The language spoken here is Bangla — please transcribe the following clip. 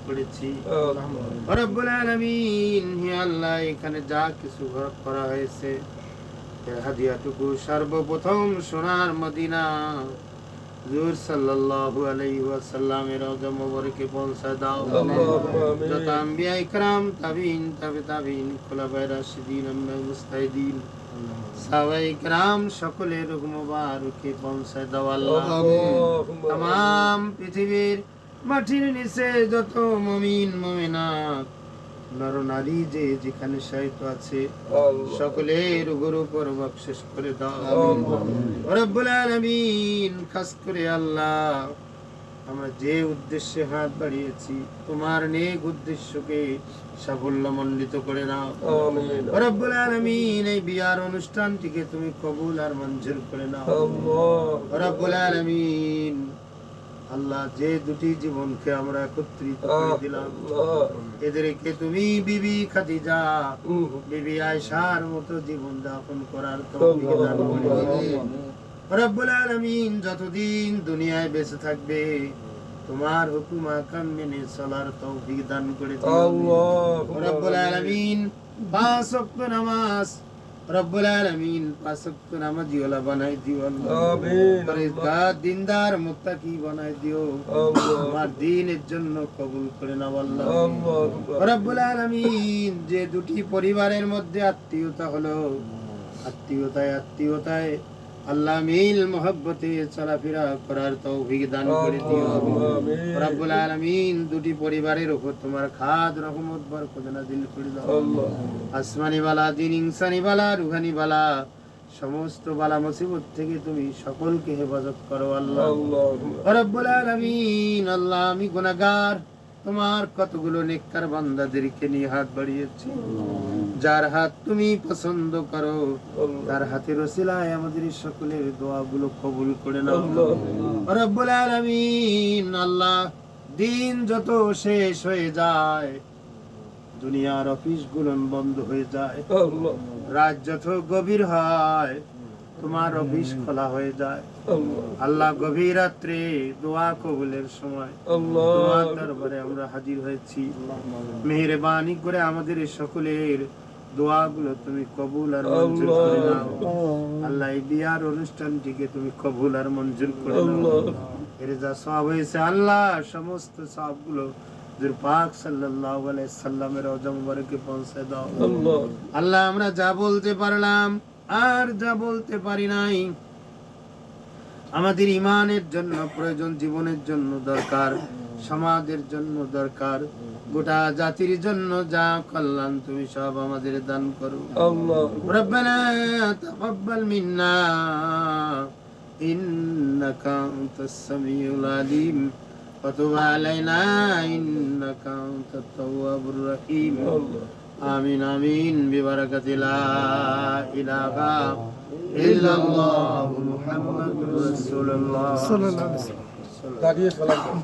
করেছি। রব্বুল আলামিন, হে আল্লাহ, এখানে যা কিছু করা হয়েছে এর হাদিয়াটুকু সর্বপ্রথম সোনার মদিনা হুজুর সাল্লাল্লাহু আলাইহি ওয়াসাল্লামের রওজা মুবারকে পৌঁছে দাও। যত আম্বিয়া ইকরাম, তাবিঈন, তাবে তাবিঈন, খুলাফায়ে রাশিদিন, আম্মায়ে মুস্তাহিদিন, সাহাবায়ে ইকরাম সকলের রূহ মুবারকে পৌঁছে দাও আল্লাহ। तमाम পৃথিবীর মাটির নিচে যত মুমিন মুমিনাত নর নারী যে যেখানে শায়িত আছে সকলের উপর উপর বকশিশ করে দাও রব্বুল আলামিন। খাস করে আল্লাহ, আমরা যে উদ্দেশ্যে হাত বাড়িয়েছি তোমার নেক উদ্দেশ্যকে সাফল্যমণ্ডিত করে নাও রব্বুল আলামিন। এই বিয়ার অনুষ্ঠানটিকে তুমি কবুল আর মঞ্জুর করে নাও রব্বুল আলামিন। আল্লাহ, যে দুটি জীবনকে আমরা একত্রিত করে দিলাম এদেরকে তুমি বিবি খাদিজা, বিবি আয়েশার মতো জীবন যাপন করার তৌফিক দান করে দিও রব্বুল আলামিন। যতদিন দুনিয়ায় বেঁচে থাকবে তোমার হুকুম আহকাম মেনে চলার তৌফিক দান করে দিও রব্বুল আলামিন। 5 ওয়াক্ত নামাজ রব্বুল আলামিন 5 ওয়াক্ত নামাজি ওয়ালা বানাই দিও আমিন। পরহেজগার দিনদার মুত্তাকি বানাই দিও তোমার দ্বীনের জন্য কবুল করে নাও আল্লাহ রব্বুল আলামিন। যে দুটি পরিবারের মধ্যে আত্মীয়তা হলো, আত্মীয়তায় আল্লাহ মিল মহব্বতে চলাফেরা করার তৌফিক দান করে দিও রব্বুল আলামিন। দুটি পরিবারের উপর তোমার খাদ রহমত বরকত নাযিল করে দাও আসমানি বালা, দিন ইনসানি বালা, রুহানি বালা, সমস্ত বালা মুসিবত থেকে তুমি সকলকে হেফাজত করো আল্লাহ রব্বুল আলামিন। আল্লাহ, আমি গুনাহগার, তোমার কতগুলো নেককার বান্দাদেরকে নিয়ে হাত বাড়িয়েছি। যার হাত তুমি পছন্দ করো তার হাতের ওসিলায় আমাদের সকলের দোয়াগুলো কবুল করে নাও রব্বুল আলামিন। আল্লাহ, দিন যত শেষ হয়ে যায়, দুনিয়ার অফিসগুলো বন্ধ হয়ে যায়, রাত যত গভীর হয় তোমার অফিস খোলা হয়ে যায় আল্লাহ। গভীর রাত্রে দোয়া কবুলের সময় তোমার দরবারে আমরা হাজির হয়েছি। মেহেরবানি করে আমাদের সকলের দোয়াগুলো তুমি কবুল আর মঞ্জুর করে নাও আল্লাহ। এই বিয়ার অনুষ্ঠানটিকে তুমি কবুল আর মঞ্জুর করে নাও। এর যা সওয়াব হয়েছে আল্লাহ, সমস্ত সওয়াবগুলো হুজুর পাক সাল্লাল্লাহু আলাইহি সাল্লামের রওজা মুবারকে পৌঁছে দাও আল্লাহ। আমরা যা বলতে পারলাম আর যা বলতে পারি নাই, আমাদের ঈমানের জন্য প্রয়োজন, জীবনের জন্য দরকার, সমাজের জন্য দরকার, গোটা জাতির জন্য যা কল্যাণ তুমি সব আমাদের দান করো রব্বানা তাকাব্বাল মিন্না ইন্নাকা আনতাস সামিউল আলিম ওয়া তুব আলাইনা ইন্নাকা আনতাত তাওয়াবুর রহিম। আমিন আমিন বিবারাকাতি লা ইলাহা ইল্লাল্লাহু মুহাম্মাদুর রাসূলুল্লাহ সাল্লাল্লাহু আলাইহি ওয়াসাল্লাম। দাঁড়িয়ে সালাম।